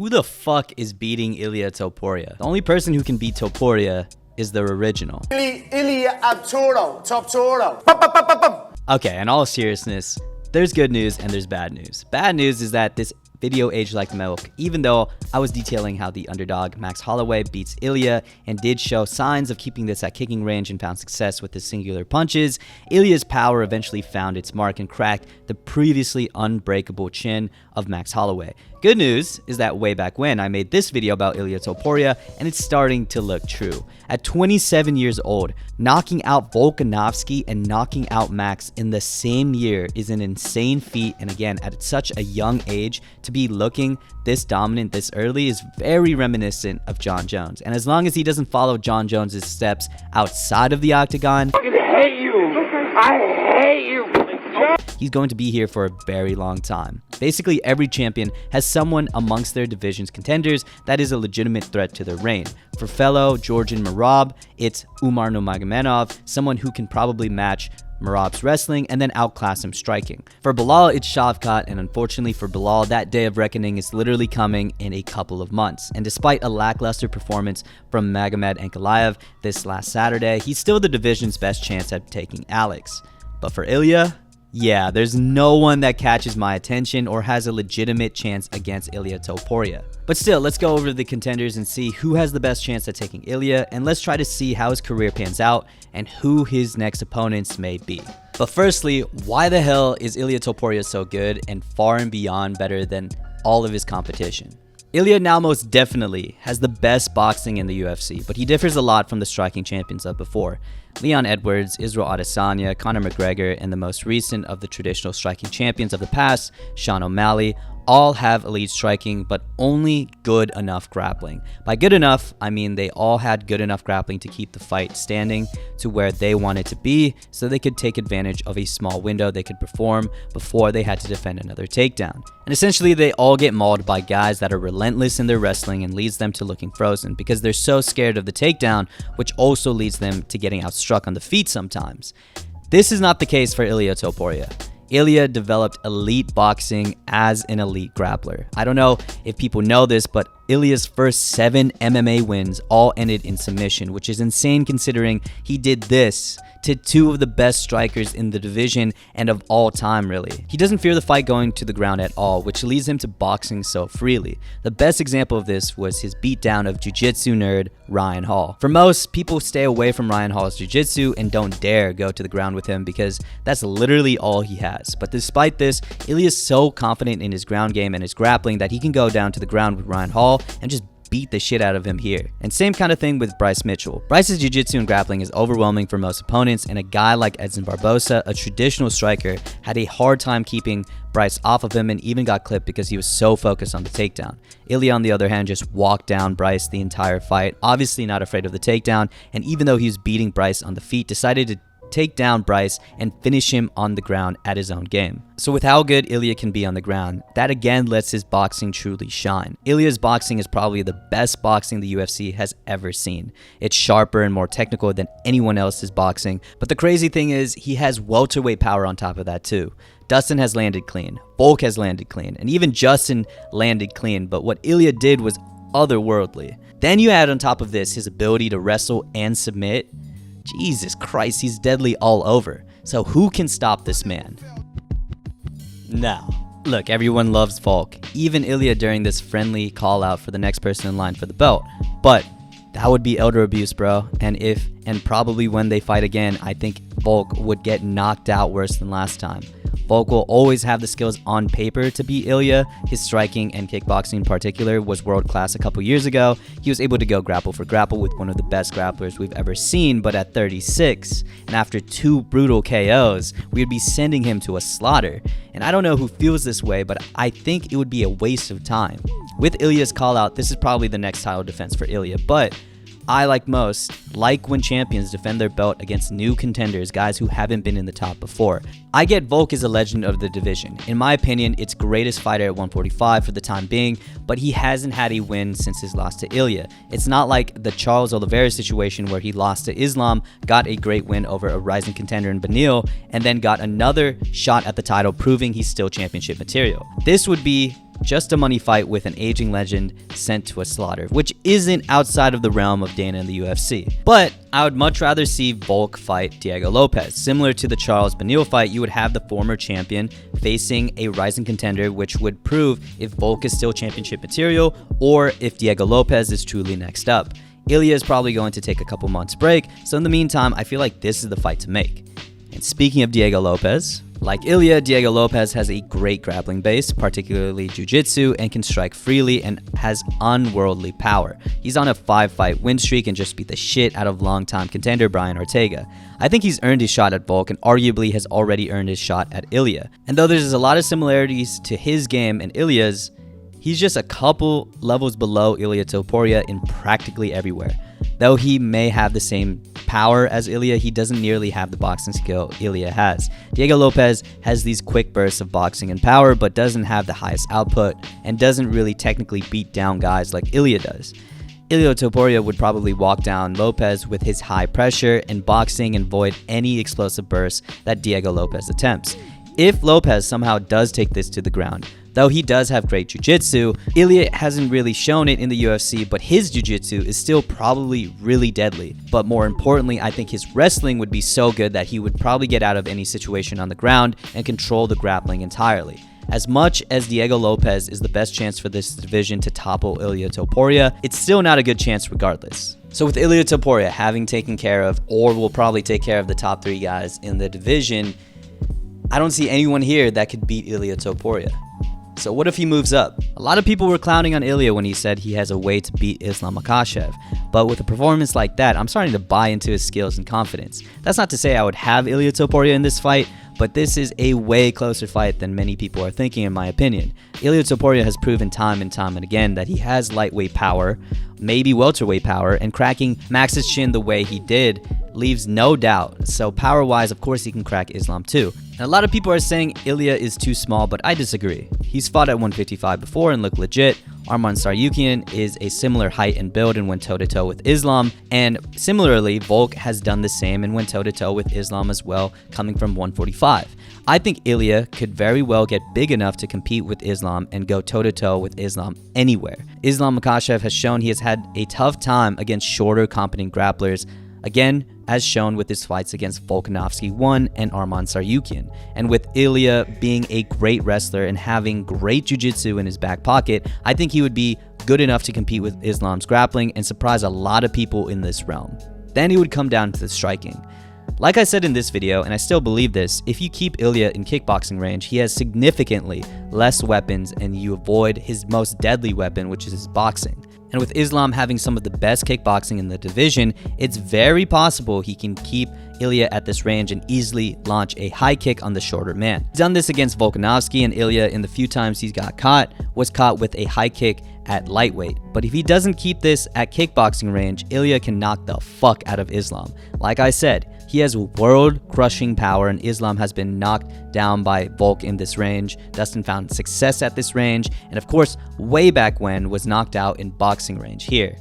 Who the fuck is beating Ilia Topuria? The only person who can beat Topuria is the original. Ilia Topuria. Okay, in all seriousness, there's good news and there's bad news. Bad news is that this video aged like milk, even though I was detailing how the underdog Max Holloway beats Ilia and did show signs of keeping this at kicking range and found success with his singular punches. Ilia's power eventually found its mark and cracked the previously unbreakable chin of Max Holloway. Good news is that way back when I made this video about Ilia Topuria, and it's starting to look true. At 27 years old, knocking out Volkanovski and knocking out Max in the same year is an insane feat, and again, at such a young age, to be looking this dominant this early is very reminiscent of John Jones. And as long as he doesn't follow John Jones's steps outside of the octagon, I hate you. He's going to be here for a very long time. Basically, every champion has someone amongst their division's contenders that is a legitimate threat to their reign. For fellow Georgian Merab, it's Umar Nurmagomedov, someone who can probably match Merab's wrestling and then outclass him striking. For Belal, it's Shavkat, and unfortunately for Belal, that day of reckoning is literally coming in a couple of months. And despite a lackluster performance from Magomed Ankalaev this last Saturday, he's still the division's best chance at taking Alex. But for Ilia, yeah, there's no one that catches my attention or has a legitimate chance against Ilia Topuria. But still, let's go over the contenders and see who has the best chance at taking Ilia, and let's try to see how his career pans out and who his next opponents may be. But firstly, why the hell is Ilia Topuria so good and far and beyond better than all of his competition? Ilia now most definitely has the best boxing in the UFC, but he differs a lot from the striking champions of before. Leon Edwards, Israel Adesanya, Conor McGregor, and the most recent of the traditional striking champions of the past, Sean O'Malley, all have elite striking, but only good enough grappling. By good enough, I mean they all had good enough grappling to keep the fight standing to where they wanted to be, so they could take advantage of a small window they could perform before they had to defend another takedown. And essentially, they all get mauled by guys that are relentless in their wrestling and leads them to looking frozen because they're so scared of the takedown, which also leads them to getting outstruck on the feet sometimes. This is not the case for Ilia Topuria. Ilia developed elite boxing as an elite grappler. I don't know if people know this, but Ilia's first 7 MMA wins all ended in submission, which is insane considering he did this to 2 of the best strikers in the division and of all time, really. He doesn't fear the fight going to the ground at all, which leads him to boxing so freely. The best example of this was his beatdown of jiu-jitsu nerd Ryan Hall. For most, people stay away from Ryan Hall's jiu-jitsu and don't dare go to the ground with him because that's literally all he has. But despite this, Ilia is so confident in his ground game and his grappling that he can go down to the ground with Ryan Hall and just beat the shit out of him here. And same kind of thing with Bryce Mitchell. Bryce's jiu-jitsu and grappling is overwhelming for most opponents, and a guy like Edson Barbosa, a traditional striker, had a hard time keeping Bryce off of him and even got clipped because he was so focused on the takedown. Ilia, on the other hand, just walked down Bryce the entire fight, obviously not afraid of the takedown, and even though he was beating Bryce on the feet, decided to take down Bryce and finish him on the ground at his own game. So with how good Ilia can be on the ground, that again lets his boxing truly shine. Ilia's boxing is probably the best boxing the UFC has ever seen. It's sharper and more technical than anyone else's boxing, but the crazy thing is he has welterweight power on top of that too. Dustin has landed clean, Volk has landed clean, and even Justin landed clean, but what Ilia did was otherworldly. Then you add on top of this his ability to wrestle and submit. Jesus Christ, he's deadly all over. So who can stop this man? Now, look, everyone loves Volk, even Ilia during this friendly call out for the next person in line for the belt. But that would be elder abuse, bro. And probably when they fight again, I think Volk would get knocked out worse than last time. Volk will always have the skills on paper to beat Ilia. His striking and kickboxing in particular was world class a couple years ago. He was able to go grapple for grapple with one of the best grapplers we've ever seen, but at 36, and after 2 brutal KOs, we would be sending him to a slaughter. And I don't know who feels this way, but I think it would be a waste of time. With Ilia's call out, this is probably the next title defense for Ilia, but I, like most, like when champions defend their belt against new contenders, guys who haven't been in the top before. I get Volk is a legend of the division. In my opinion, it's greatest fighter at 145 for the time being, but he hasn't had a win since his loss to Ilia. It's not like the Charles Oliveira situation where he lost to Islam, got a great win over a rising contender in Beneil, and then got another shot at the title, proving he's still championship material. This would be just a money fight with an aging legend sent to a slaughter, which isn't outside of the realm of Dana and the UFC. But I would much rather see Volk fight Diego Lopez. Similar to the Charles Beneil fight, you would have the former champion facing a rising contender, which would prove if Volk is still championship material or if Diego Lopez is truly next up. Ilia is probably going to take a couple months break, so in the meantime, I feel like this is the fight to make. And speaking of Diego Lopez, like Ilia, Diego Lopez has a great grappling base, particularly jiu-jitsu, and can strike freely and has unworldly power. He's on a 5-fight win streak and just beat the shit out of longtime contender Brian Ortega. I think he's earned his shot at Volk and arguably has already earned his shot at Ilia. And though there's a lot of similarities to his game and Ilia's, he's just a couple levels below Ilia Topuria in practically everywhere. Though he may have the same power as Ilia, he doesn't nearly have the boxing skill Ilia has. Diego Lopez has these quick bursts of boxing and power, but doesn't have the highest output and doesn't really technically beat down guys like Ilia does. Ilia Topuria would probably walk down Lopez with his high pressure and boxing and avoid any explosive bursts that Diego Lopez attempts. If Lopez somehow does take this to the ground, though he does have great jiu-jitsu, Ilia hasn't really shown it in the UFC, but his jiu-jitsu is still probably really deadly. But more importantly, I think his wrestling would be so good that he would probably get out of any situation on the ground and control the grappling entirely. As much as Diego Lopez is the best chance for this division to topple Ilia Topuria, it's still not a good chance regardless. So with Ilia Topuria having taken care of, or will probably take care of, the top 3 guys in the division, I don't see anyone here that could beat Ilia Topuria. So what if he moves up? A lot of people were clowning on Ilia when he said he has a way to beat Islam Makhachev, but with a performance like that, I'm starting to buy into his skills and confidence. That's not to say I would have Ilia Topuria in this fight, but this is a way closer fight than many people are thinking, in my opinion. Ilia Topuria has proven time and time and again that he has lightweight power, maybe welterweight power, and cracking Max's chin the way he did leaves no doubt. So power-wise, of course he can crack Islam too. And a lot of people are saying Ilia is too small, but I disagree. He's fought at 155 before and looked legit. Arman Tsarukyan is a similar height and build and went toe-to-toe with Islam, and similarly, Volk has done the same and went toe-to-toe with Islam as well, coming from 145. I think Ilia could very well get big enough to compete with Islam and go toe-to-toe with Islam anywhere. Islam Makhachev has shown he has had a tough time against shorter, competent grapplers, again, as shown with his fights against Volkanovski 1 and Arman Tsarukyan. And with Ilia being a great wrestler and having great jiu-jitsu in his back pocket, I think he would be good enough to compete with Islam's grappling and surprise a lot of people in this realm. Then it would come down to the striking. Like I said in this video, and I still believe this, if you keep Ilia in kickboxing range, he has significantly less weapons and you avoid his most deadly weapon, which is his boxing. And with Islam having some of the best kickboxing in the division, it's very possible he can keep Ilia at this range and easily launch a high kick on the shorter man. He's done this against Volkanovski, and Ilia, in the few times he's got caught, was caught with a high kick at lightweight. But if he doesn't keep this at kickboxing range, Ilia can knock the fuck out of Islam. Like I said, he has world-crushing power, and Islam has been knocked down by Volk in this range. Dustin found success at this range, and of course, way back when was knocked out in boxing range here.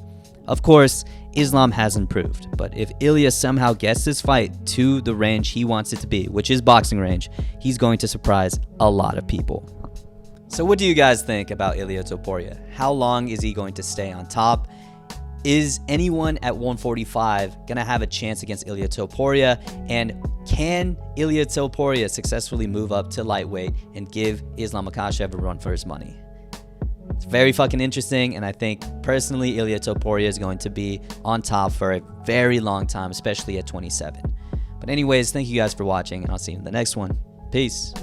Of course, Islam has improved, but if Ilia somehow gets this fight to the range he wants it to be, which is boxing range, he's going to surprise a lot of people. So what do you guys think about Ilia Topuria? How long is he going to stay on top? Is anyone at 145 going to have a chance against Ilia Topuria? And can Ilia Topuria successfully move up to lightweight and give Islam Makhachev a run for his money? It's very fucking interesting, and I think personally Ilia Topuria is going to be on top for a very long time, especially at 27. But anyways, thank you guys for watching, and I'll see you in the next one. Peace.